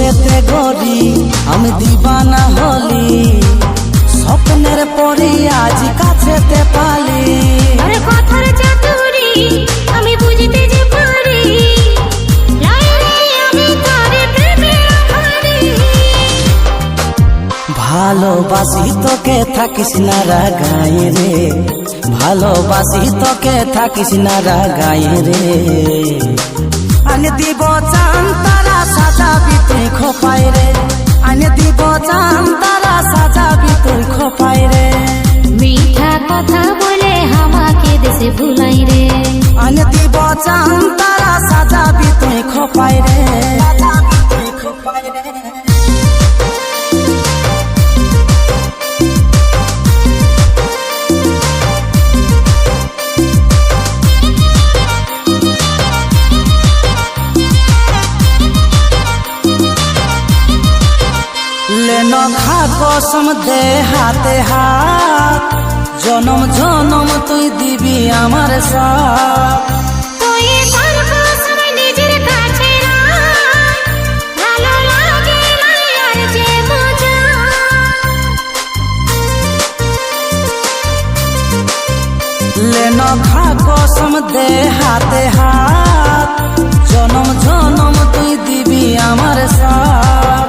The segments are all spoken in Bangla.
চোখেতে গড়ি আমি দিবানা হলি, স্বপ্নের পরি আজ কাছেতে পালি। আরে কথার চাতুরি আমি বুঝতে যে পারি, আমি তোরে প্রেমে হারি। ভালোবাসি তোকে থাকিস না রাগাই রে, ভালোবাসি তোকে থাকিস না রাগাই রে। আনে দিব চান তারা সাজাবি তুই খোপাই রে, আনে দিব চান তারা সাজাবি তুই খোপাই রে। মিঠা কথা বলে আমাকে দেশে ভুলাই রে, আনে দিব চান তারা সাজাবি তুই খোপাই রে। लेनो खा कसम दे हाथे हाथ, जन्म जन्म तुई दिबी आमार साथ। তুই করবো সময় নিজের কাছে রাখ, ভালো লাগে আর যে মজা। लेनो खा कसम दे हाथे हाथ, जन्म जन्म तुई दिबी आमार साथ।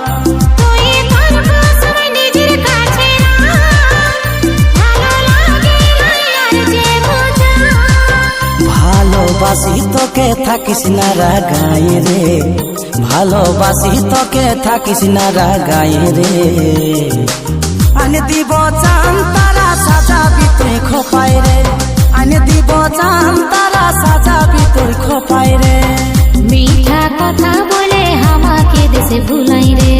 ভালোবাসি তোকে থাকিস না রাগাই রে, ভালোবাসি তোকে থাকিস না রাগাই রে। আনে দিব চান তারা সাজাবি তুই খোপাই রে, আনে দিব চান তারা সাজাবি তুই খোপাই রে। মিঠা কথা বলে আমাকে দেশে ভুলাই রে,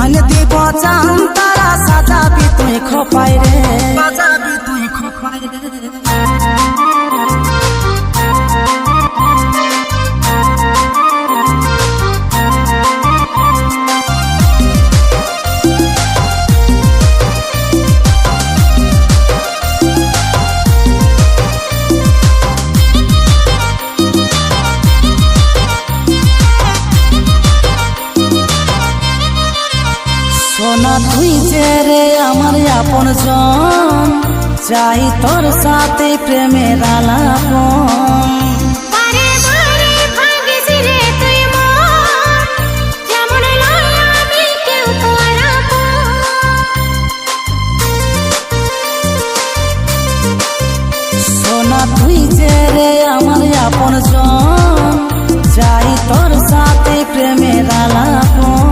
আনে দিব চান তারা সাজাবি তুই খোপাই রে, সাজাবি তুই খোপাই রে। সোনা তুই যে রে আমার আপন জন, চাই তোর সাথে প্রেমের আলাপন। বারে বারে ভাগিস রে তুই মন, যেমন লয় আমি কেউ তোর আপন। সোনা তুই যে রে আমার আপন জন, চাই তোর সাথে প্রেমের আলাপন।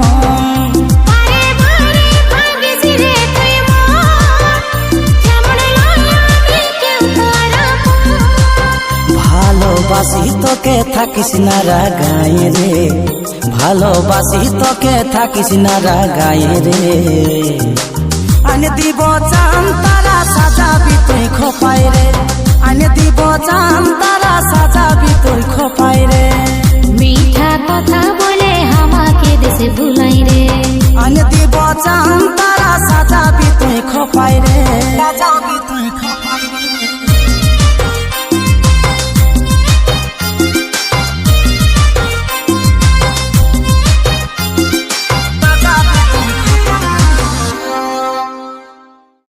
ভালোবাসি তোকে থাকিস না রাগাই রে, ভালোবাসি তোকে থাকিস না রাগাই রে। আনে দিব চান তারা সাজাবি তুই খোপাই রে, আনে দিব চান তারা সাজাবি তুই খোপাই রে। মিঠা কথা বলে আমাকে দেশে ভুলাই রে, আনে দিব চান তারা সাজাবি তুই খোপাই রে, সাজাবি